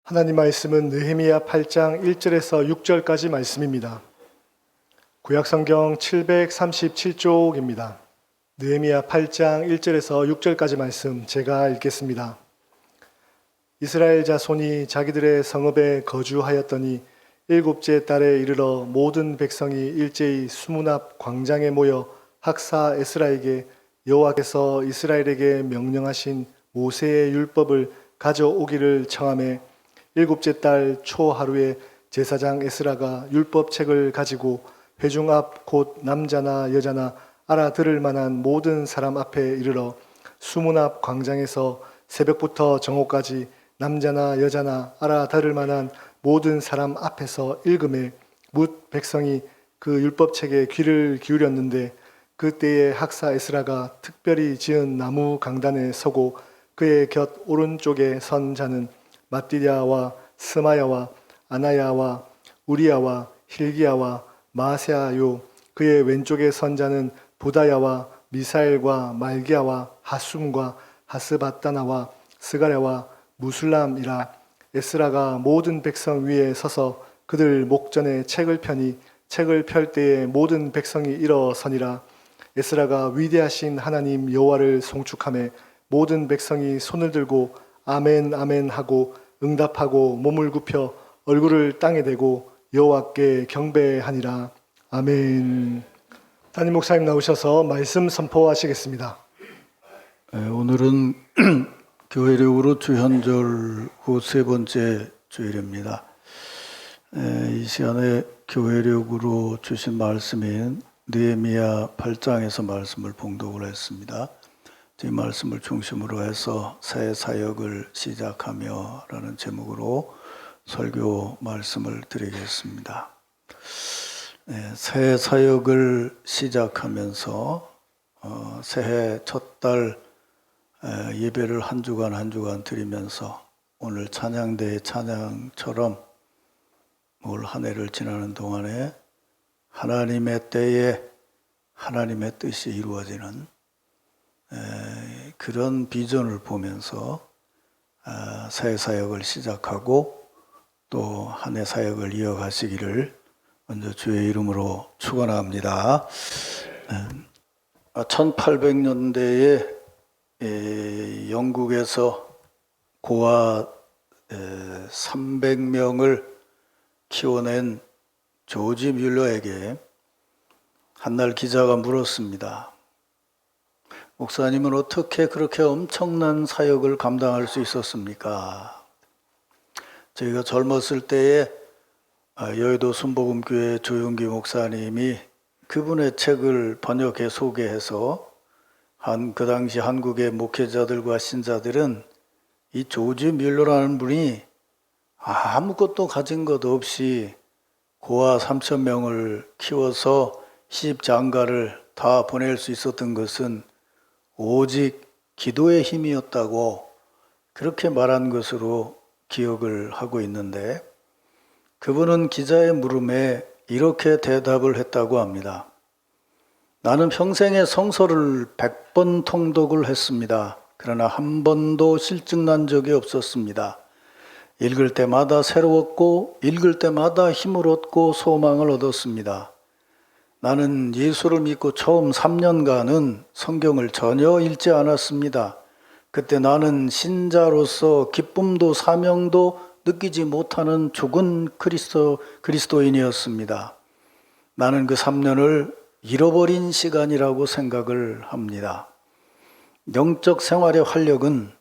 하나님 말씀은 느헤미야 8장 1절에서 6절까지 말씀입니다. 구약성경 737쪽입니다. 느헤미야 8장 1절에서 6절까지 말씀 제가 읽겠습니다. 이스라엘 자손이 자기들의 성읍에 거주하였더니 일곱째 달에 이르러 모든 백성이 일제히 수문 앞 광장에 모여 학사 에스라에게 여호와께서 이스라엘에게 명령하신 모세의 율법을 가져오기를 청하매 일곱째 달 초하루에 제사장 에스라가 율법책을 가지고 회중 앞 곧 남자나 여자나 알아들을 만한 모든 사람 앞에 이르러 수문 앞 광장에서 새벽부터 정오까지 남자나 여자나 알아들을 만한 모든 사람 앞에서 읽음에 뭇 백성이 그 율법책에 귀를 기울였는데 그때에 학사 에스라가 특별히 지은 나무 강단에 서고 그의 곁 오른쪽에 선 자는 마띠랴와 스마야와 아나야와 우리야와 힐기야와 마세아요 그의 왼쪽에 선 자는 부다야와 미사엘과 말기야와 하숨과 하스바다나와 스가랴와 무술람이라. 에스라가 모든 백성 위에 서서 그들 목전에 책을 펴니 책을 펼 때에 모든 백성이 일어서니라. 에스라가 위대하신 하나님 여호와를 송축하며 모든 백성이 손을 들고 아멘 아멘 하고 응답하고 몸을 굽혀 얼굴을 땅에 대고 여호와께 경배하니라. 아멘. 담임 목사님 나오셔서 말씀 선포하시겠습니다. 오늘은 교회력으로 주현절 후 세 번째 주일입니다. 이 시간에 교회력으로 주신 말씀인 느헤미야 8장에서 말씀을 봉독을 했습니다. 이 말씀을 중심으로 해서 새 사역을 시작하며 라는 제목으로 설교 말씀을 드리겠습니다. 새 사역을 시작하면서 새해 첫 달 예배를 한 주간 드리면서 오늘 찬양대의 찬양처럼 올 한 해를 지나는 동안에 하나님의 때에 하나님의 뜻이 이루어지는 그런 비전을 보면서 새 사역을 시작하고 또 한 해 사역을 이어가시기를 먼저 주의 이름으로 축원합니다. 1800년대에 영국에서 고아 300명을 키워낸 조지 뮬러에게 한날 기자가 물었습니다. 목사님은 어떻게 그렇게 엄청난 사역을 감당할 수 있었습니까? 저희가 젊었을 때에 여의도 순복음교회 조용기 목사님이 그분의 책을 번역해 소개해서 그 당시 한국의 목회자들과 신자들은 이 조지 뮬러라는 분이 아무것도 가진 것 없이 고아 3,000명을 키워서 시집장가를 다 보낼 수 있었던 것은 오직 기도의 힘이었다고 그렇게 말한 것으로 기억을 하고 있는데, 그분은 기자의 물음에 이렇게 대답을 했다고 합니다. 나는 평생에 성서를 100번 통독을 했습니다. 그러나 한 번도 실증난 적이 없었습니다. 읽을 때마다 새로웠고 읽을 때마다 힘을 얻고 소망을 얻었습니다. 나는 예수를 믿고 처음 3년간은 성경을 전혀 읽지 않았습니다. 그때 나는 신자로서 기쁨도 사명도 느끼지 못하는 죽은 그리스도인이었습니다. 나는 그 3년을 잃어버린 시간이라고 생각을 합니다. 영적 생활의 활력은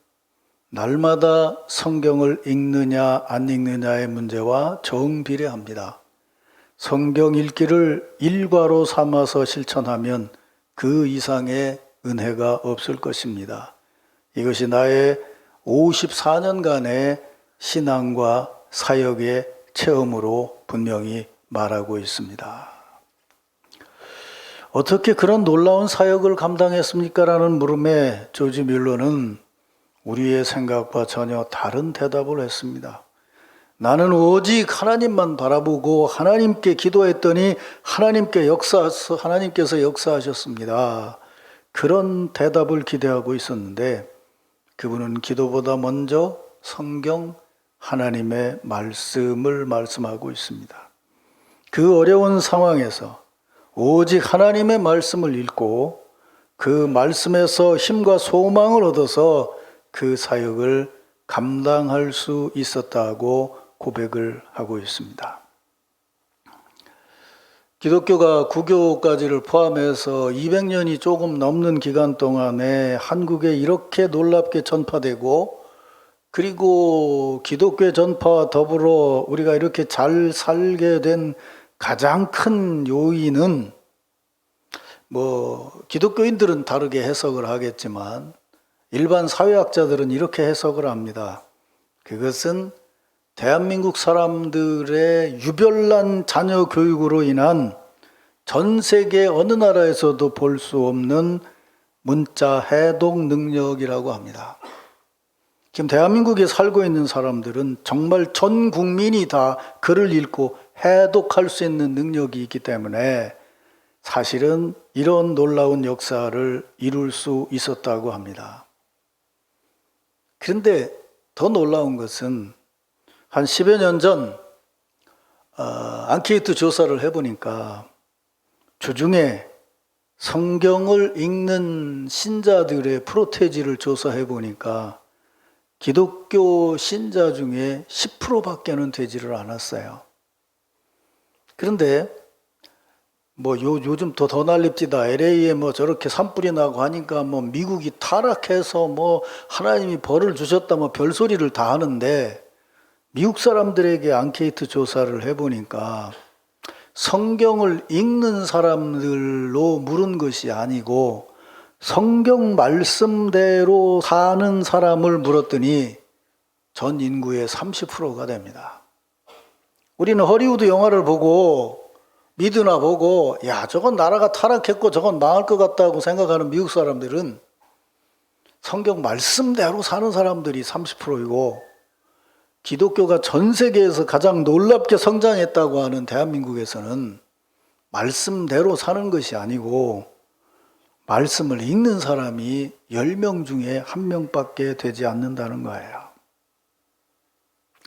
날마다 성경을 읽느냐 안 읽느냐의 문제와 정비례합니다. 성경 읽기를 일과로 삼아서 실천하면 그 이상의 은혜가 없을 것입니다. 이것이 나의 54년간의 신앙과 사역의 체험으로 분명히 말하고 있습니다. 어떻게 그런 놀라운 사역을 감당했습니까? 라는 물음에 조지 뮬러는 우리의 생각과 전혀 다른 대답을 했습니다. 나는 오직 하나님만 바라보고 하나님께 기도했더니 하나님께서 역사하셨습니다. 그런 대답을 기대하고 있었는데 그분은 기도보다 먼저 성경 하나님의 말씀을 말씀하고 있습니다. 그 어려운 상황에서 오직 하나님의 말씀을 읽고 그 말씀에서 힘과 소망을 얻어서 그 사역을 감당할 수 있었다고 고백을 하고 있습니다. 기독교가 구교까지를 포함해서 200년이 조금 넘는 기간 동안에 한국에 이렇게 놀랍게 전파되고, 그리고 기독교의 전파와 더불어 우리가 이렇게 잘 살게 된 가장 큰 요인은 기독교인들은 다르게 해석을 하겠지만 일반 사회학자들은 이렇게 해석을 합니다. 그것은 대한민국 사람들의 유별난 자녀 교육으로 인한 전 세계 어느 나라에서도 볼 수 없는 문자 해독 능력이라고 합니다. 지금 대한민국에 살고 있는 사람들은 정말 전 국민이 다 글을 읽고 해독할 수 있는 능력이 있기 때문에 사실은 이런 놀라운 역사를 이룰 수 있었다고 합니다. 그런데 더 놀라운 것은 한 10여 년 전 앙케이트 조사를 해보니까 주중에 성경을 읽는 신자들의 프로테지를 조사해보니까 기독교 신자 중에 10%밖에는 되지를 않았어요. 그런데 요즘 더 난립지다. LA에 저렇게 산불이 나고 하니까 미국이 타락해서 하나님이 벌을 주셨다 별소리를 다 하는데, 미국 사람들에게 앙케이트 조사를 해보니까 성경을 읽는 사람들로 물은 것이 아니고 성경 말씀대로 사는 사람을 물었더니 전 인구의 30%가 됩니다. 우리는 허리우드 영화를 보고 미드나 보고 저건 나라가 타락했고 저건 망할 것 같다고 생각하는 미국 사람들은 성경 말씀대로 사는 사람들이 30%이고 기독교가 전 세계에서 가장 놀랍게 성장했다고 하는 대한민국에서는 말씀대로 사는 것이 아니고 말씀을 읽는 사람이 10명 중에 1명밖에 되지 않는다는 거예요.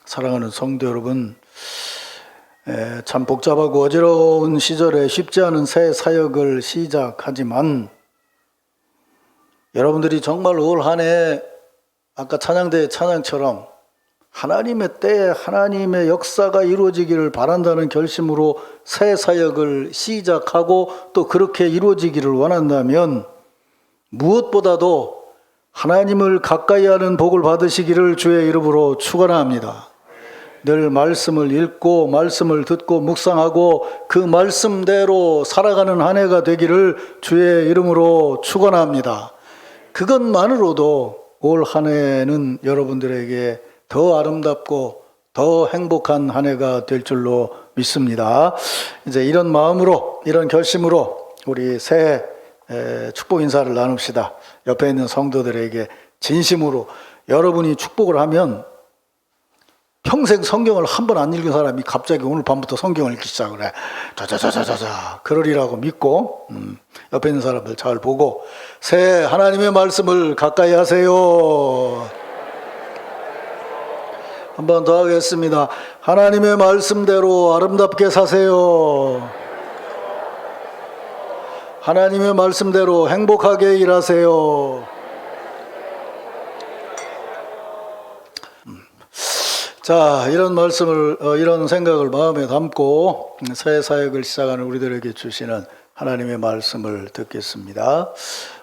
사랑하는 성도 여러분, 참 복잡하고 어지러운 시절에 쉽지 않은 새 사역을 시작하지만 여러분들이 정말 올 한 해 아까 찬양대의 찬양처럼 하나님의 때에 하나님의 역사가 이루어지기를 바란다는 결심으로 새 사역을 시작하고 또 그렇게 이루어지기를 원한다면 무엇보다도 하나님을 가까이 하는 복을 받으시기를 주의 이름으로 축원합니다. 늘 말씀을 읽고 말씀을 듣고 묵상하고 그 말씀대로 살아가는 한 해가 되기를 주의 이름으로 축원합니다. 그것만으로도 올 한 해는 여러분들에게 더 아름답고 더 행복한 한 해가 될 줄로 믿습니다. 이제 이런 마음으로, 이런 결심으로 우리 새해 축복 인사를 나눕시다. 옆에 있는 성도들에게 진심으로, 여러분이 축복을 하면 평생 성경을 한 번 안 읽은 사람이 갑자기 오늘 밤부터 성경을 읽기 시작을 해. 자자자자자자 그러리라고 믿고 옆에 있는 사람들 잘 보고 새해 하나님의 말씀을 가까이 하세요. 한 번 더 하겠습니다. 하나님의 말씀대로 아름답게 사세요. 하나님의 말씀대로 행복하게 일하세요. 자, 이런 말씀을, 이런 생각을 마음에 담고 새 사역을 시작하는 우리들에게 주시는 하나님의 말씀을 듣겠습니다.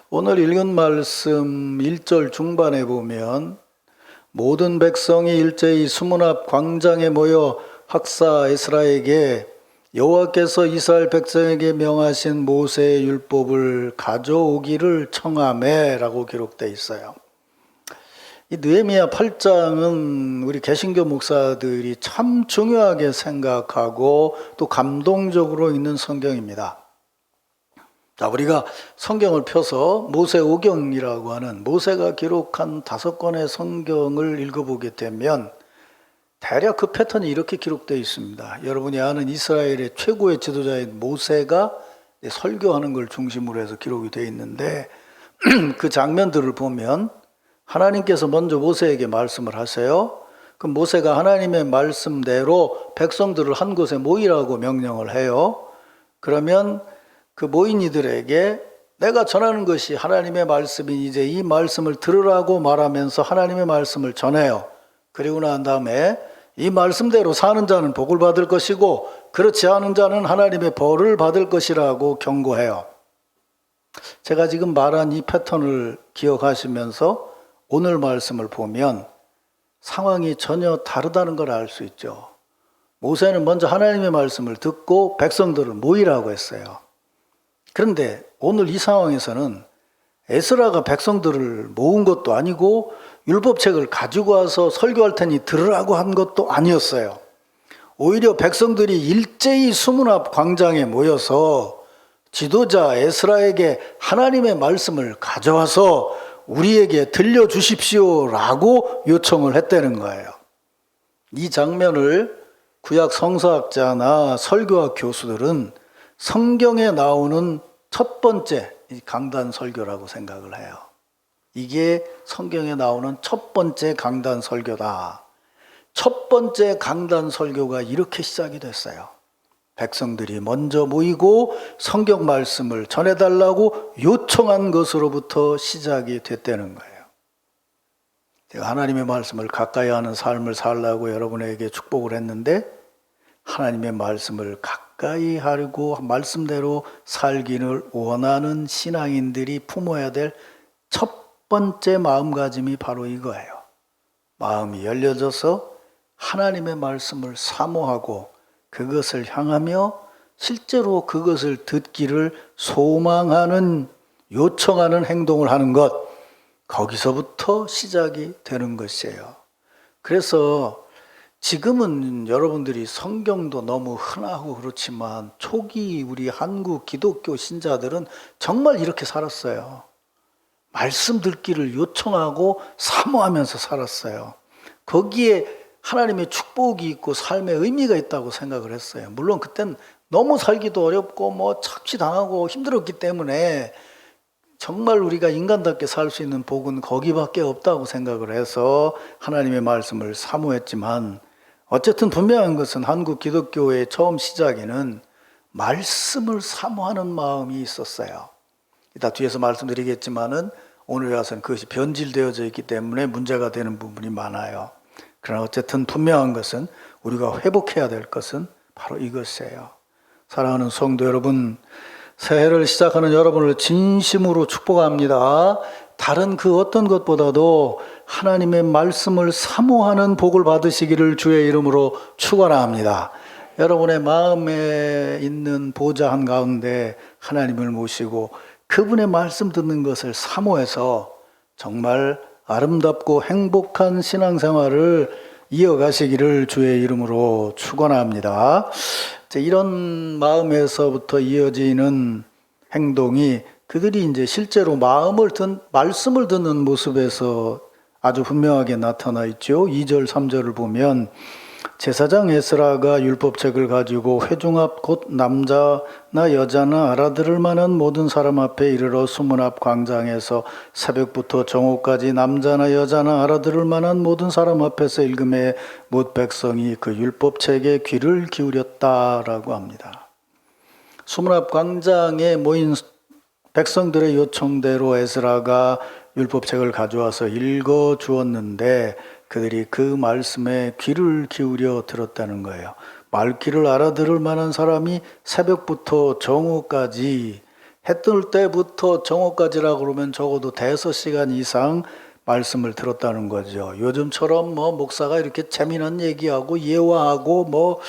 오늘 읽은 말씀 1절 중반에 보면 모든 백성이 일제히 수문 앞 광장에 모여 학사 에스라에게 여호와께서 이스라엘 백성에게 명하신 모세의 율법을 가져오기를 청하매 라고 기록되어 있어요. 이 느헤미야 8장은 우리 개신교 목사들이 참 중요하게 생각하고 또 감동적으로 읽는 성경입니다. 자, 우리가 성경을 펴서 모세오경이라고 하는 모세가 기록한 5권의 성경을 읽어보게 되면 대략 그 패턴이 이렇게 기록되어 있습니다. 여러분이 아는 이스라엘의 최고의 지도자인 모세가 설교하는 걸 중심으로 해서 기록이 되어 있는데 그 장면들을 보면 하나님께서 먼저 모세에게 말씀을 하세요. 그 모세가 하나님의 말씀대로 백성들을 한 곳에 모이라고 명령을 해요. 그러면 그 모인 이들에게 내가 전하는 것이 하나님의 말씀이 이제 이 말씀을 들으라고 말하면서 하나님의 말씀을 전해요. 그리고 난 다음에 이 말씀대로 사는 자는 복을 받을 것이고 그렇지 않은 자는 하나님의 벌을 받을 것이라고 경고해요. 제가 지금 말한 이 패턴을 기억하시면서 오늘 말씀을 보면 상황이 전혀 다르다는 걸 알 수 있죠. 모세는 먼저 하나님의 말씀을 듣고 백성들을 모이라고 했어요. 그런데 오늘 이 상황에서는 에스라가 백성들을 모은 것도 아니고 율법책을 가지고 와서 설교할 테니 들으라고 한 것도 아니었어요. 오히려 백성들이 일제히 수문 앞 광장에 모여서 지도자 에스라에게 하나님의 말씀을 가져와서 우리에게 들려주십시오라고 요청을 했다는 거예요. 이 장면을 구약 성서학자나 설교학 교수들은 성경에 나오는 첫 번째 강단 설교라고 생각을 해요. 이게 성경에 나오는 첫 번째 강단 설교다. 첫 번째 강단 설교가 이렇게 시작이 됐어요. 백성들이 먼저 모이고 성경 말씀을 전해달라고 요청한 것으로부터 시작이 됐다는 거예요. 제가 하나님의 말씀을 가까이 하는 삶을 살라고 여러분에게 축복을 했는데 하나님의 말씀을 가까이 하려고 말씀대로 살기를 원하는 신앙인들이 품어야 될 첫 번째 마음가짐이 바로 이거예요. 마음이 열려져서 하나님의 말씀을 사모하고 그것을 향하며 실제로 그것을 듣기를 소망하는, 요청하는 행동을 하는 것, 거기서부터 시작이 되는 것이에요. 그래서 지금은 여러분들이 성경도 너무 흔하고 그렇지만 초기 우리 한국 기독교 신자들은 정말 이렇게 살았어요. 말씀 듣기를 요청하고 사모하면서 살았어요. 거기에 하나님의 축복이 있고 삶의 의미가 있다고 생각을 했어요. 물론 그땐 너무 살기도 어렵고 뭐 착취당하고 힘들었기 때문에 정말 우리가 인간답게 살 수 있는 복은 거기밖에 없다고 생각을 해서 하나님의 말씀을 사모했지만 어쨌든 분명한 것은 한국 기독교의 처음 시작에는 말씀을 사모하는 마음이 있었어요. 이따 뒤에서 말씀드리겠지만은 오늘 와서는 그것이 변질되어져 있기 때문에 문제가 되는 부분이 많아요. 그러나 어쨌든 분명한 것은 우리가 회복해야 될 것은 바로 이것이에요. 사랑하는 성도 여러분, 새해를 시작하는 여러분을 진심으로 축복합니다. 다른 그 어떤 것보다도 하나님의 말씀을 사모하는 복을 받으시기를 주의 이름으로 축원합니다. 여러분의 마음에 있는 보좌 한가운데 하나님을 모시고 그분의 말씀 듣는 것을 사모해서 정말 아름답고 행복한 신앙생활을 이어가시기를 주의 이름으로 축원합니다. 이런 마음에서부터 이어지는 행동이 그들이 이제 실제로 말씀을 듣는 모습에서 아주 분명하게 나타나 있죠. 2절, 3절을 보면 제사장 에스라가 율법책을 가지고 회중 앞 곧 남자나 여자나 알아들을 만한 모든 사람 앞에 이르러 수문 앞 광장에서 새벽부터 정오까지 남자나 여자나 알아들을 만한 모든 사람 앞에서 읽음에 못 백성이 그 율법책에 귀를 기울였다라고 합니다. 수문 앞 광장에 모인 백성들의 요청대로 에스라가 율법책을 가져와서 읽어 주었는데 그들이 그 말씀에 귀를 기울여 들었다는 거예요. 말귀를 알아들을 만한 사람이 새벽부터 정오까지, 해 뜰 때부터 정오까지라고 그러면 적어도 5시간 이상 말씀을 들었다는 거죠. 요즘처럼 목사가 이렇게 재미난 얘기하고 예화하고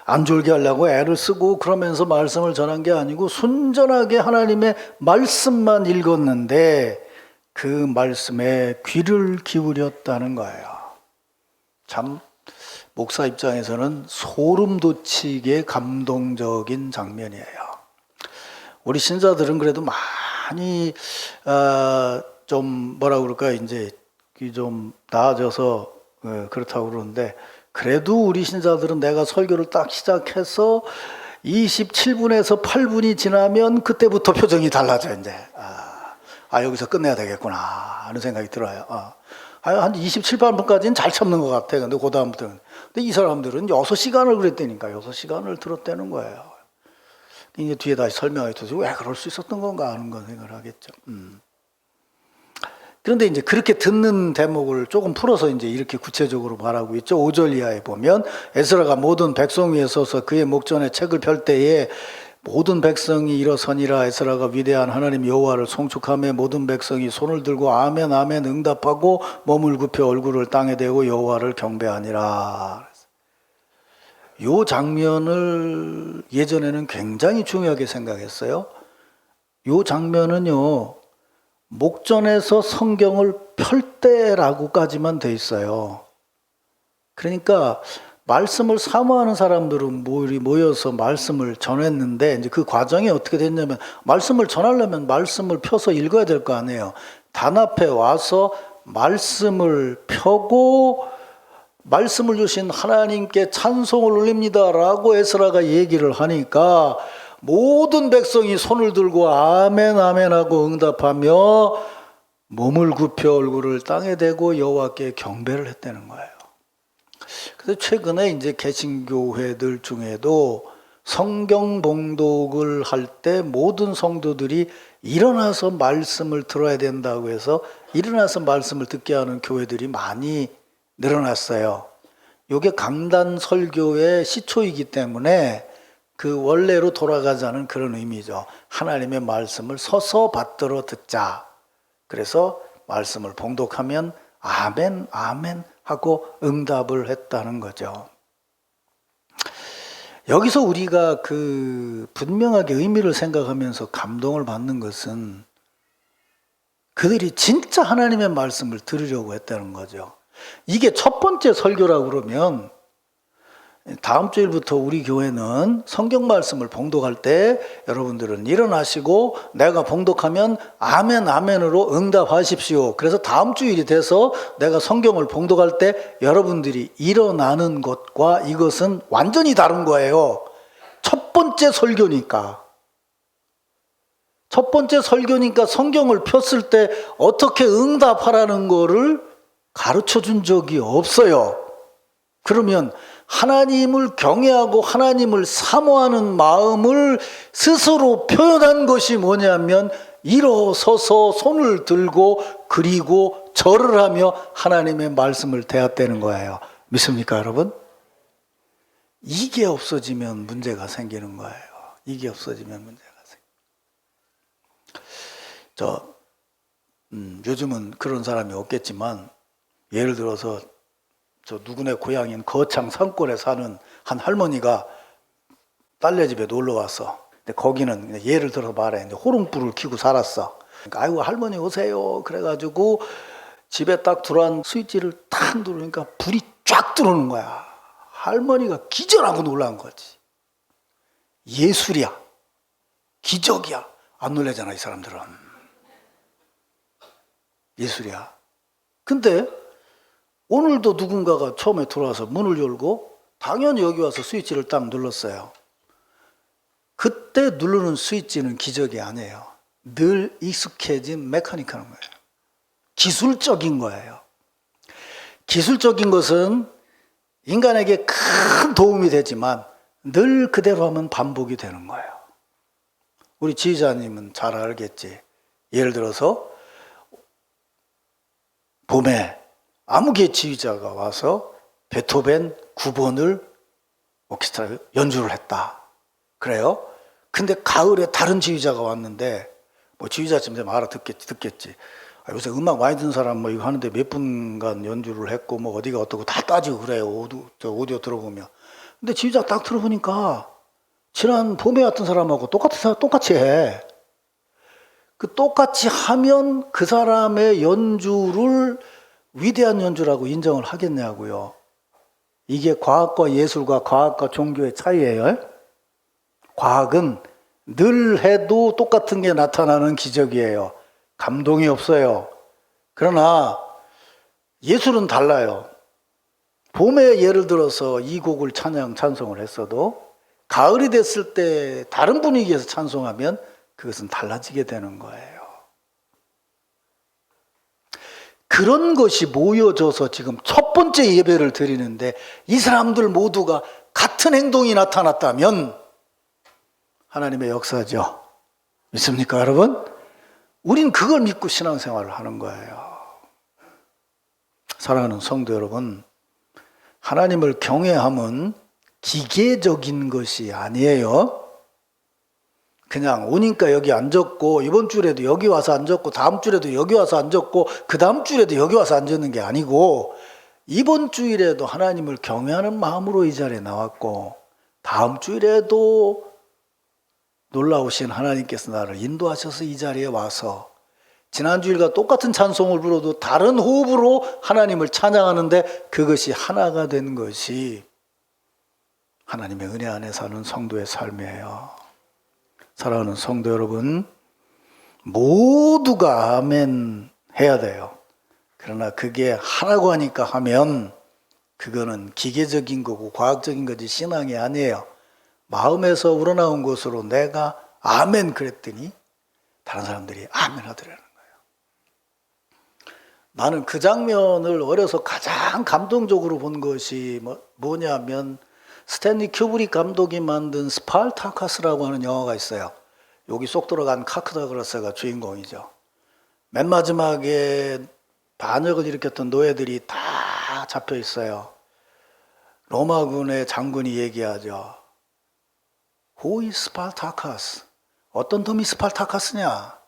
안 졸게 하려고 애를 쓰고 그러면서 말씀을 전한 게 아니고 순전하게 하나님의 말씀만 읽었는데 그 말씀에 귀를 기울였다는 거예요. 참 목사 입장에서는 소름 돋치게 감동적인 장면이에요. 우리 신자들은 그래도 많이 좀 뭐라 그럴까 이제 좀 나아져서 그렇다고 그러는데 그래도 우리 신자들은 내가 설교를 딱 시작해서 27분에서 8분이 지나면 그때부터 표정이 달라져 이제. 여기서 끝내야 되겠구나 하는 생각이 들어요. 한 27, 8분까지는 잘 참는 것 같아. 근데 그 다음부터는. 근데 이 사람들은 6시간을 그랬다니까. 6시간을 들었다는 거예요. 이제 뒤에 다시 설명해 줘서 왜 그럴 수 있었던 건가 하는 건 생각을 하겠죠. 그런데 이제 그렇게 듣는 대목을 조금 풀어서 이제 이렇게 구체적으로 말하고 있죠. 5절 이하에 보면 에스라가 모든 백성 위에 서서 그의 목전에 책을 펼 때에 모든 백성이 일어서니라. 에스라가 위대한 하나님 여호와를 송축하며 모든 백성이 손을 들고 아멘 아멘 응답하고 몸을 굽혀 얼굴을 땅에 대고 여호와를 경배하니라. 이 장면을 예전에는 굉장히 중요하게 생각했어요. 이 장면은요, 목전에서 성경을 펼 때라고까지만 돼 있어요. 그러니까 말씀을 사모하는 사람들은 모여서 말씀을 전했는데, 이제 그 과정이 어떻게 됐냐면, 말씀을 전하려면 말씀을 펴서 읽어야 될 거 아니에요. 단합에 와서 말씀을 펴고 말씀을 주신 하나님께 찬송을 올립니다 라고 에스라가 얘기를 하니까 모든 백성이 손을 들고 아멘 아멘 하고 응답하며 몸을 굽혀 얼굴을 땅에 대고 여호와께 경배를 했다는 거예요. 그래서 최근에 이제 개신교회들 중에도 성경 봉독을 할 때 모든 성도들이 일어나서 말씀을 들어야 된다고 해서 일어나서 말씀을 듣게 하는 교회들이 많이 늘어났어요. 이게 강단 설교의 시초이기 때문에 그 원래로 돌아가자는 그런 의미죠. 하나님의 말씀을 서서 받들어 듣자. 그래서 말씀을 봉독하면 아멘 아멘 하고 응답을 했다는 거죠. 여기서 우리가 그 분명하게 의미를 생각하면서 감동을 받는 것은 그들이 진짜 하나님의 말씀을 들으려고 했다는 거죠. 이게 첫 번째 설교라고 그러면 다음 주일부터 우리 교회는 성경 말씀을 봉독할 때 여러분들은 일어나시고 내가 봉독하면 아멘 아멘으로 응답하십시오. 그래서 다음 주일이 돼서 내가 성경을 봉독할 때 여러분들이 일어나는 것과 이것은 완전히 다른 거예요. 첫 번째 설교니까. 첫 번째 설교니까 성경을 폈을 때 어떻게 응답하라는 거를 가르쳐 준 적이 없어요. 그러면 하나님을 경외하고 하나님을 사모하는 마음을 스스로 표현한 것이 뭐냐면 일어서서 손을 들고 그리고 절을 하며 하나님의 말씀을 대하되는 거예요. 믿습니까, 여러분? 이게 없어지면 문제가 생기는 거예요. 이게 없어지면 문제가 생겨요. 요즘은 그런 사람이 없겠지만 예를 들어서 저 누구네 고향인 거창 산골에 사는 한 할머니가 딸네 집에 놀러 왔어. 근데 거기는 예를 들어 말해 호롱불을 켜고 살았어. 그러니까 아이고 할머니 오세요. 그래가지고 집에 딱 들어온 스위치를 탁 누르니까 불이 쫙 들어오는 거야. 할머니가 기절하고 놀란 거지. 예술이야. 기적이야. 안 놀라잖아 이 사람들은. 예술이야. 근데 오늘도 누군가가 처음에 들어와서 문을 열고 당연히 여기 와서 스위치를 딱 눌렀어요. 그때 누르는 스위치는 기적이 아니에요. 늘 익숙해진 메커니컬한 거예요. 기술적인 거예요. 기술적인 것은 인간에게 큰 도움이 되지만 늘 그대로 하면 반복이 되는 거예요. 우리 지휘자님은 잘 알겠지. 예를 들어서 봄에 아무개 지휘자가 와서 베토벤 9번을 오케스트라 연주를 했다. 그래요? 근데 가을에 다른 지휘자가 왔는데 뭐 지휘자쯤 되면 알아듣겠지. 요새 음악 많이 듣는 사람 뭐 이거 하는데 몇 분간 연주를 했고 뭐 어디가 어떻고 다 따지고 그래요. 오디오 들어보면. 근데 지휘자 딱 들어보니까 지난 봄에 왔던 사람하고 똑같이 해. 그 똑같이 하면 그 사람의 연주를 위대한 연주라고 인정을 하겠냐고요. 이게 과학과 예술과 과학과 종교의 차이예요. 과학은 늘 해도 똑같은 게 나타나는 기적이에요. 감동이 없어요. 그러나 예술은 달라요. 봄에 예를 들어서 이 곡을 찬송을 했어도 가을이 됐을 때 다른 분위기에서 찬송하면 그것은 달라지게 되는 거예요. 그런 것이 모여져서 지금 첫 번째 예배를 드리는데 이 사람들 모두가 같은 행동이 나타났다면 하나님의 역사죠. 믿습니까, 여러분? 우린 그걸 믿고 신앙생활을 하는 거예요. 사랑하는 성도 여러분, 하나님을 경외함은 기계적인 것이 아니에요. 그냥 오니까 여기 앉았고 이번 주에도 여기 와서 앉았고 다음 주에도 여기 와서 앉았고 그 다음 주에도 여기 와서 앉았는 게 아니고 이번 주일에도 하나님을 경외하는 마음으로 이 자리에 나왔고 다음 주일에도 놀라우신 하나님께서 나를 인도하셔서 이 자리에 와서 지난 주일과 똑같은 찬송을 불러도 다른 호흡으로 하나님을 찬양하는데 그것이 하나가 된 것이 하나님의 은혜 안에 사는 성도의 삶이에요. 사랑하는 성도 여러분, 모두가 아멘 해야 돼요. 그러나 그게 하라고 하니까 하면 그거는 기계적인 거고 과학적인 거지 신앙이 아니에요. 마음에서 우러나온 것으로 내가 아멘 그랬더니 다른 사람들이 아멘 하더라는 거예요. 나는 그 장면을 어려서 가장 감동적으로 본 것이 뭐냐면 스탠리 큐브릭 감독이 만든 스파르타커스라고 하는 영화가 있어요. 여기 쏙 들어간 카크다그라스가 주인공이죠. 맨 마지막에 반역을 일으켰던 노예들이 다 잡혀 있어요. 로마군의 장군이 얘기하죠. Who is Spartacus? 어떤 놈이 스파르타커스냐?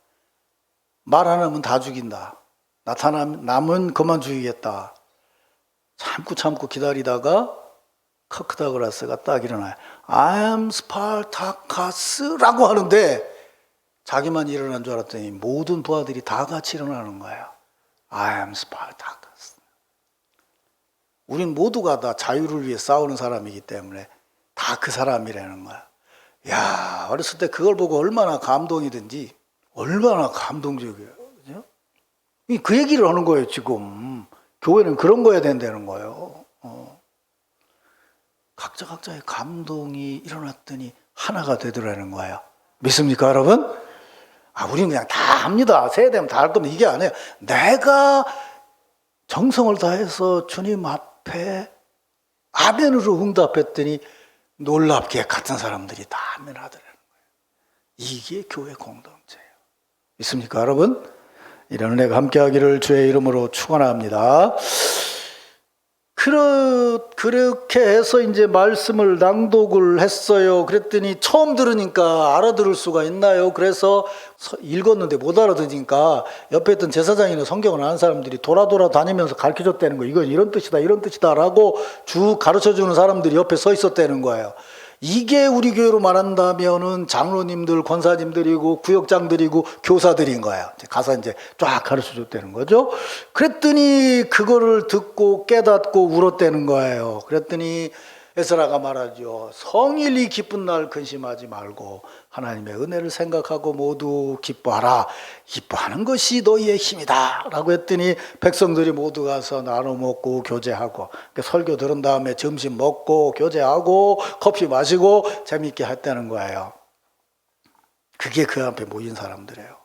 말 안 하면 다 죽인다. 남은 그만 죽이겠다. 참고 기다리다가 카크다그라스가 딱 일어나요. I am Spartacus 라고 하는데 자기만 일어난 줄 알았더니 모든 부하들이 다 같이 일어나는 거예요. I am Spartacus. 우린 모두가 다 자유를 위해 싸우는 사람이기 때문에 다 그 사람이라는 거야. 야, 어렸을 때 그걸 보고 얼마나 감동이든지 얼마나 감동적이에요. 그죠? 그 얘기를 하는 거예요, 지금. 교회는 그런 거야 된다는 거예요. 각자의 감동이 일어났더니 하나가 되더라는 거예요. 믿습니까, 여러분? 우리는 그냥 다 합니다. 세대면 다 할 겁니다. 이게 아니에요. 내가 정성을 다해서 주님 앞에 아멘으로 응답했더니 놀랍게 같은 사람들이 다 아멘 하더라는 거예요. 이게 교회 공동체예요. 믿습니까, 여러분? 이런 은혜가 함께하기를 주의 이름으로 축원합니다. 그렇게 해서 이제 말씀을 낭독을 했어요. 그랬더니 처음 들으니까 알아들을 수가 있나요? 그래서 읽었는데 못 알아듣으니까 옆에 있던 제사장이나 성경을 아는 사람들이 돌아 다니면서 가르쳐줬다는 거예요. 이건 이런 뜻이다 라고 쭉 가르쳐주는 사람들이 옆에 서 있었다는 거예요. 이게 우리 교회로 말한다면은 장로님들, 권사님들이고 구역장들이고 교사들인 거예요. 가서 이제 쫙 가르쳐 줬다는 거죠. 그랬더니 그거를 듣고 깨닫고 울었다는 거예요. 그랬더니 에스라가 말하죠. 성일이 기쁜 날 근심하지 말고 하나님의 은혜를 생각하고 모두 기뻐하라. 기뻐하는 것이 너희의 힘이다 라고 했더니 백성들이 모두 가서 나눠 먹고 교제하고 설교 들은 다음에 점심 먹고 교제하고 커피 마시고 재미있게 했다는 거예요. 그게 그 앞에 모인 사람들이에요.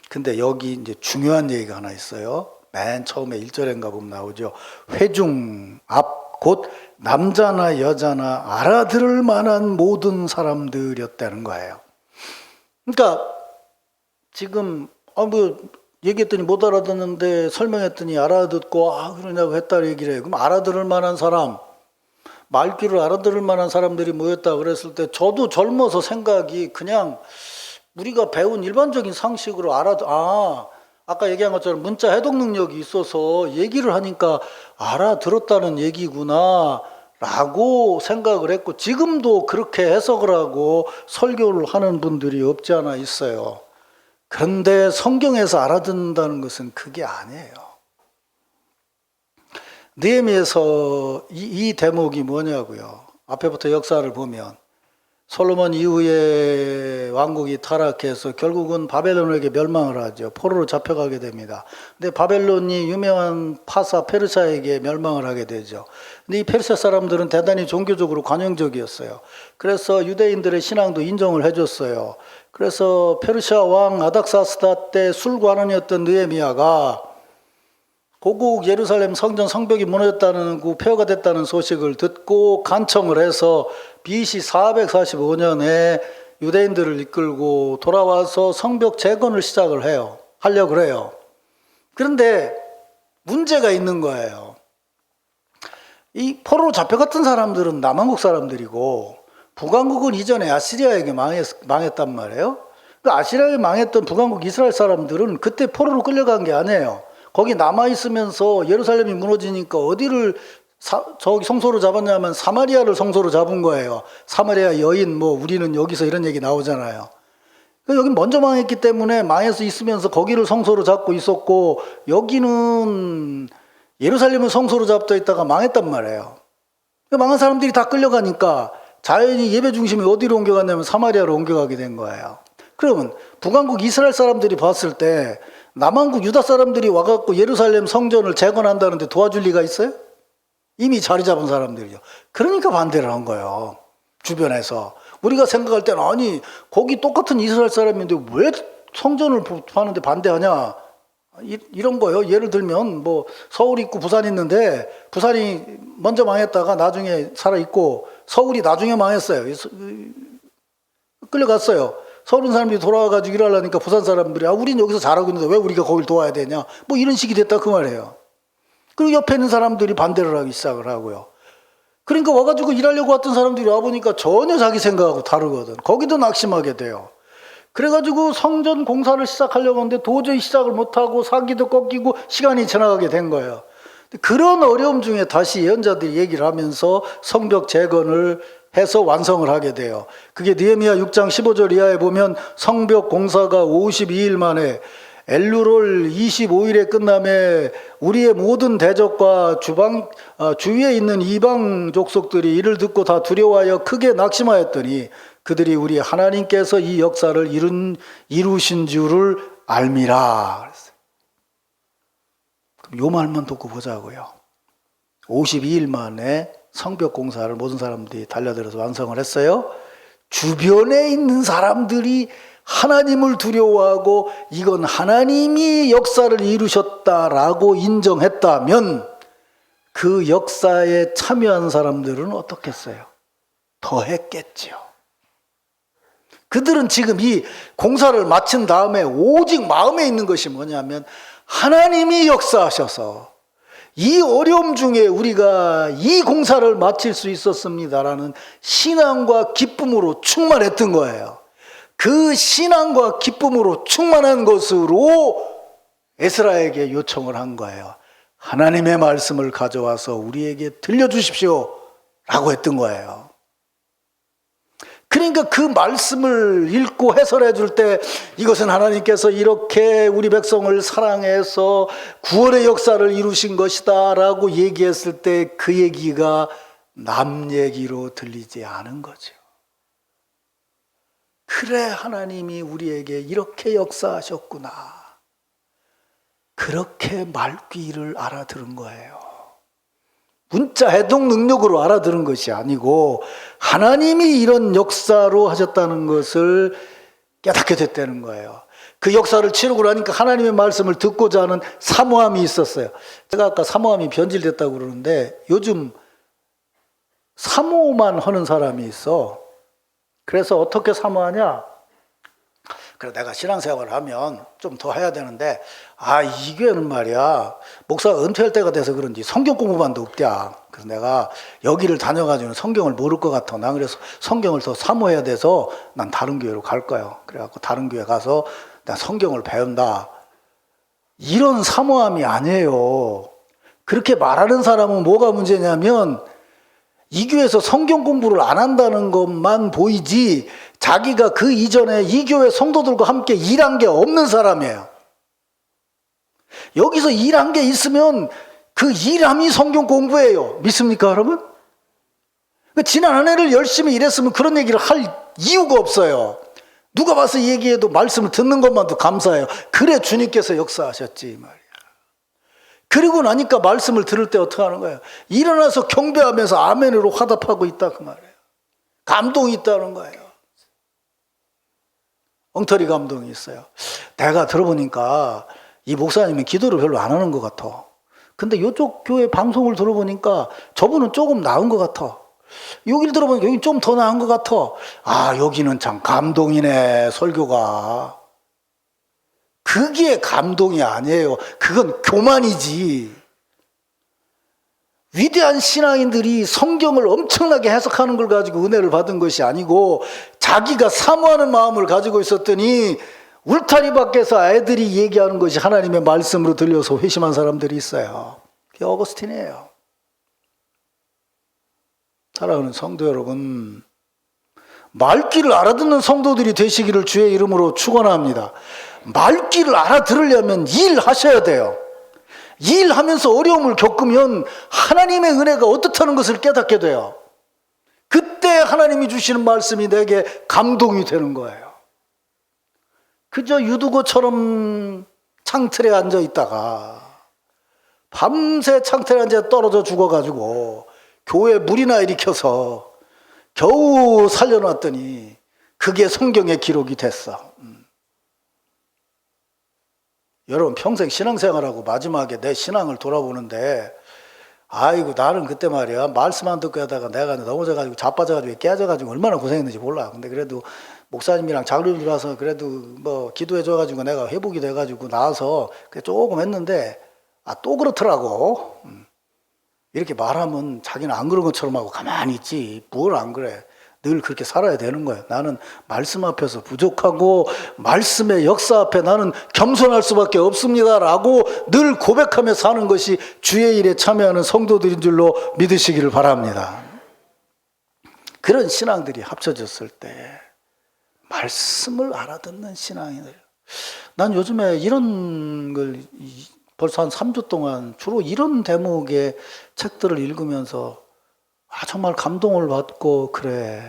근데 여기 이제 중요한 얘기가 하나 있어요. 맨 처음에 1절인가 보면 나오죠. 회중 앞 곧 남자나 여자나 알아들을 만한 모든 사람들이었다는 거예요. 그러니까 지금 얘기했더니 못 알아듣는데 설명했더니 알아듣고 그러냐고 했다 얘기를 해요. 그럼 알아들을 만한 사람, 말귀를 알아들을 만한 사람들이 모였다 그랬을 때 저도 젊어서 생각이 그냥 우리가 배운 일반적인 상식으로 아까 얘기한 것처럼 문자 해독 능력이 있어서 얘기를 하니까 알아들었다는 얘기구나 라고 생각을 했고 지금도 그렇게 해석을 하고 설교를 하는 분들이 없지 않아 있어요. 그런데 성경에서 알아듣는다는 것은 그게 아니에요. 느헤미야서 이 대목이 뭐냐고요. 앞에부터 역사를 보면 솔로몬 이후에 왕국이 타락해서 결국은 바벨론에게 멸망을 하죠. 포로로 잡혀가게 됩니다. 근데 바벨론이 유명한 파사 페르시아에게 멸망을 하게 되죠. 근데 이 페르시아 사람들은 대단히 종교적으로 관용적이었어요. 그래서 유대인들의 신앙도 인정을 해줬어요. 그래서 페르시아 왕 아닥사스다 때 술관원이었던 느헤미야가 고국 예루살렘 성전 성벽이 무너졌다는 폐허가 됐다는 소식을 듣고 간청을 해서 BC 445년에 유대인들을 이끌고 돌아와서 성벽 재건을 하려고 그래요. 그런데 문제가 있는 거예요. 이 포로로 잡혀갔던 사람들은 남한국 사람들이고 북왕국은 이전에 아시리아에게 망했단 말이에요. 그 아시리아에 망했던 북왕국 이스라엘 사람들은 그때 포로로 끌려간 게 아니에요. 거기 남아있으면서 예루살렘이 무너지니까 어디를 저기 성소로 잡았냐면 사마리아를 성소로 잡은 거예요. 사마리아 여인 우리는 여기서 이런 얘기 나오잖아요. 여기 먼저 망했기 때문에 망해서 있으면서 거기를 성소로 잡고 있었고 여기는 예루살렘을 성소로 잡고 있다가 망했단 말이에요. 망한 사람들이 다 끌려가니까 자연히 예배 중심이 어디로 옮겨갔냐면 사마리아로 옮겨가게 된 거예요. 그러면 북왕국 이스라엘 사람들이 봤을 때 남한국 유다 사람들이 와갖고 예루살렘 성전을 재건한다는데 도와줄 리가 있어요? 이미 자리 잡은 사람들이죠. 그러니까 반대를 한 거예요. 주변에서. 우리가 생각할 때는 아니 거기 똑같은 이스라엘 사람인데 왜 성전을 하는데 반대하냐? 이런 거예요. 예를 들면 서울이 있고 부산이 있는데 부산이 먼저 망했다가 나중에 살아있고 서울이 나중에 망했어요. 끌려갔어요. 서울 사람들이 돌아와가지고 일하려니까 부산 사람들이 우린 여기서 잘하고 있는데 왜 우리가 거길 도와야 되냐 이런 식이 됐다 그 말이에요. 그리고 옆에 있는 사람들이 반대를 하기 시작을 하고요. 그러니까 와가지고 일하려고 왔던 사람들이 와보니까 전혀 자기 생각하고 다르거든. 거기도 낙심하게 돼요. 그래가지고 성전 공사를 시작하려고 하는데 도저히 시작을 못하고 사기도 꺾이고 시간이 지나가게 된 거예요. 그런 어려움 중에 다시 예언자들이 얘기를 하면서 성벽 재건을 해서 완성을 하게 돼요. 그게 느헤미야 6장 15절 이하에 보면 성벽 공사가 52일 만에 엘루롤 25일에 끝남에 우리의 모든 대적과 주위에 있는 이방 족속들이 이를 듣고 다 두려워하여 크게 낙심하였더니 그들이 우리 하나님께서 이 역사를 이루신 줄을 알미라. 그랬어요. 그럼 요 말만 듣고 보자고요. 52일 만에 성벽 공사를 모든 사람들이 달려들어서 완성을 했어요. 주변에 있는 사람들이 하나님을 두려워하고 이건 하나님이 역사를 이루셨다라고 인정했다면 그 역사에 참여한 사람들은 어떻겠어요? 더 했겠죠. 그들은 지금 이 공사를 마친 다음에 오직 마음에 있는 것이 뭐냐면 하나님이 역사하셔서 이 어려움 중에 우리가 이 공사를 마칠 수 있었습니다라는 신앙과 기쁨으로 충만했던 거예요. 그 신앙과 기쁨으로 충만한 것으로 에스라에게 요청을 한 거예요. 하나님의 말씀을 가져와서 우리에게 들려주십시오 라고 했던 거예요. 그러니까 그 말씀을 읽고 해설해 줄 때 이것은 하나님께서 이렇게 우리 백성을 사랑해서 구원의 역사를 이루신 것이다 라고 얘기했을 때 그 얘기가 남 얘기로 들리지 않은 거죠. 그래, 하나님이 우리에게 이렇게 역사하셨구나. 그렇게 말귀를 알아들은 거예요. 문자 해독 능력으로 알아들은 것이 아니고 하나님이 이런 역사로 하셨다는 것을 깨닫게 됐다는 거예요. 그 역사를 치르고 나니까 하나님의 말씀을 듣고자 하는 사모함이 있었어요. 제가 아까 사모함이 변질됐다고 그러는데 요즘 사모만 하는 사람이 있어. 그래서 어떻게 사모하냐? 그래, 내가 신앙생활을 하면 좀 더 해야 되는데 이 교회는 말이야 목사가 은퇴할 때가 돼서 그런지 성경 공부반도 없대야. 그래서 내가 여기를 다녀가지고 성경을 모를 것 같아. 난 그래서 성경을 더 사모해야 돼서 난 다른 교회로 갈 거야. 그래갖고 다른 교회 가서 나 성경을 배운다. 이런 사모함이 아니에요. 그렇게 말하는 사람은 뭐가 문제냐면 이 교회에서 성경 공부를 안 한다는 것만 보이지 자기가 그 이전에 이 교회 성도들과 함께 일한 게 없는 사람이에요. 여기서 일한 게 있으면 그 일함이 성경 공부예요. 믿습니까, 여러분? 지난 한 해를 열심히 일했으면 그런 얘기를 할 이유가 없어요. 누가 와서 얘기해도 말씀을 듣는 것만도 감사해요. 그래 주님께서 역사하셨지 말이야. 그리고 나니까 말씀을 들을 때 어떻게 하는 거예요? 일어나서 경배하면서 아멘으로 화답하고 있다 그 말이에요. 감동이 있다는 거예요. 엉터리 감동이 있어요. 내가 들어보니까 이 목사님은 기도를 별로 안 하는 것 같아. 근데 이쪽 교회 방송을 들어보니까 저분은 조금 나은 것 같아. 여기를 들어보니까 여기 좀 더 나은 것 같아. 아, 여기는 참 감동이네, 설교가. 그게 감동이 아니에요. 그건 교만이지. 위대한 신앙인들이 성경을 엄청나게 해석하는 걸 가지고 은혜를 받은 것이 아니고 자기가 사모하는 마음을 가지고 있었더니 울타리 밖에서 애들이 얘기하는 것이 하나님의 말씀으로 들려서 회심한 사람들이 있어요. 그게 어거스틴이에요. 사랑하는 성도 여러분, 말귀를 알아듣는 성도들이 되시기를 주의 이름으로 축원합니다. 말귀를 알아들으려면 일하셔야 돼요. 일하면서 어려움을 겪으면 하나님의 은혜가 어떻다는 것을 깨닫게 돼요. 그때 하나님이 주시는 말씀이 내게 감동이 되는 거예요. 그저 유두고처럼 창틀에 앉아 있다가 밤새 창틀에 앉아 떨어져 죽어가지고 교회 물이나 일으켜서 겨우 살려놨더니 그게 성경의 기록이 됐어. 여러분 평생 신앙생활하고 마지막에 내 신앙을 돌아보는데 아이고 나는 그때 말이야 말씀 안 듣고 하다가 내가 넘어져가지고 자빠져가지고 깨져가지고 얼마나 고생했는지 몰라. 근데 그래도 목사님이랑 장로님 들어와서 그래도 뭐 기도해줘가지고 내가 회복이 돼가지고 나와서 조금 했는데 또 그렇더라고. 이렇게 말하면 자기는 안 그런 것처럼 하고 가만히 있지 뭘 안 그래. 늘 그렇게 살아야 되는 거예요. 나는 말씀 앞에서 부족하고 말씀의 역사 앞에 나는 겸손할 수밖에 없습니다라고 늘 고백하며 사는 것이 주의 일에 참여하는 성도들인 줄로 믿으시기를 바랍니다. 그런 신앙들이 합쳐졌을 때 말씀을 알아듣는 신앙이들. 난 요즘에 이런 걸 벌써 한 3주 동안 주로 이런 대목의 책들을 읽으면서 정말 감동을 받고 그래.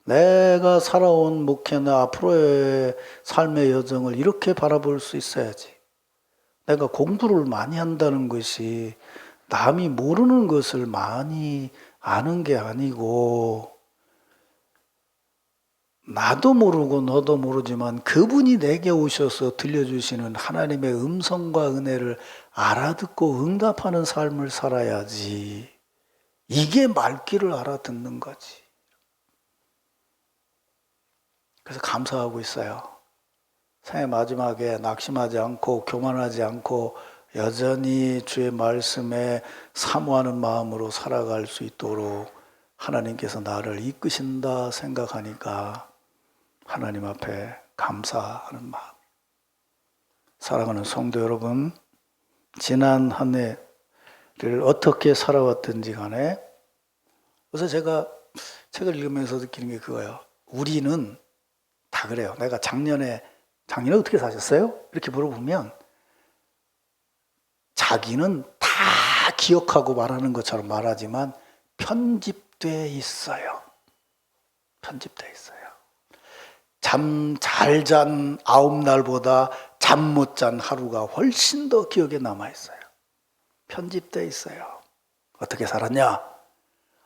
내가 살아온 목회나 앞으로의 삶의 여정을 이렇게 바라볼 수 있어야지. 내가 공부를 많이 한다는 것이 남이 모르는 것을 많이 아는 게 아니고 나도 모르고 너도 모르지만 그분이 내게 오셔서 들려주시는 하나님의 음성과 은혜를 알아듣고 응답하는 삶을 살아야지. 이게 말귀를 알아듣는 거지. 그래서 감사하고 있어요. 생애 마지막에 낙심하지 않고 교만하지 않고 여전히 주의 말씀에 사모하는 마음으로 살아갈 수 있도록 하나님께서 나를 이끄신다 생각하니까 하나님 앞에 감사하는 마음. 사랑하는 성도 여러분, 지난 한 해를 어떻게 살아왔든지 간에 그래서 제가 책을 읽으면서 느끼는 게 그거예요. 우리는 다 그래요. 내가 작년에 어떻게 사셨어요? 이렇게 물어보면 자기는 다 기억하고 말하는 것처럼 말하지만 편집돼 있어요. 편집돼 있어요. 잠 잘 잔 9날보다 잠 못 잔 하루가 훨씬 더 기억에 남아 있어요. 편집돼 있어요. 어떻게 살았냐?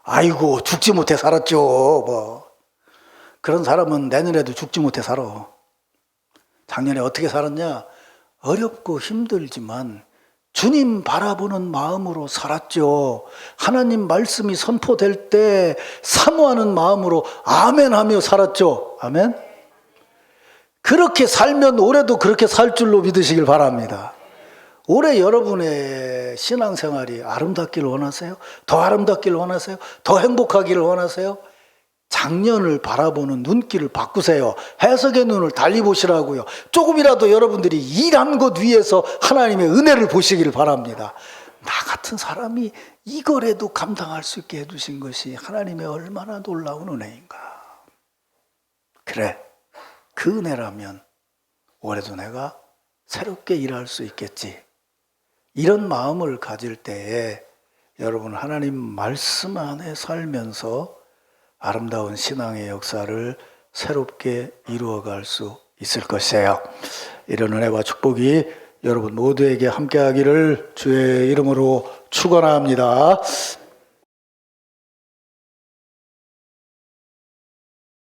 아이고 죽지 못해 살았죠. 뭐 그런 사람은 내년에도 죽지 못해 살아. 작년에 어떻게 살았냐? 어렵고 힘들지만 주님 바라보는 마음으로 살았죠. 하나님 말씀이 선포될 때 사모하는 마음으로 아멘 하며 살았죠. 아멘. 그렇게 살면 올해도 그렇게 살 줄로 믿으시길 바랍니다. 올해 여러분의 신앙생활이 아름답기를 원하세요? 더 아름답기를 원하세요? 더 행복하기를 원하세요? 작년을 바라보는 눈길을 바꾸세요. 해석의 눈을 달리 보시라고요. 조금이라도 여러분들이 일한 것 위에서 하나님의 은혜를 보시기를 바랍니다. 나 같은 사람이 이거라도 감당할 수 있게 해주신 것이 하나님의 얼마나 놀라운 은혜인가. 그래, 그 은혜라면 올해도 내가 새롭게 일할 수 있겠지. 이런 마음을 가질 때에 여러분 하나님 말씀 안에 살면서 아름다운 신앙의 역사를 새롭게 이루어갈 수 있을 것이에요. 이런 은혜와 축복이 여러분 모두에게 함께하기를 주의 이름으로 축원합니다.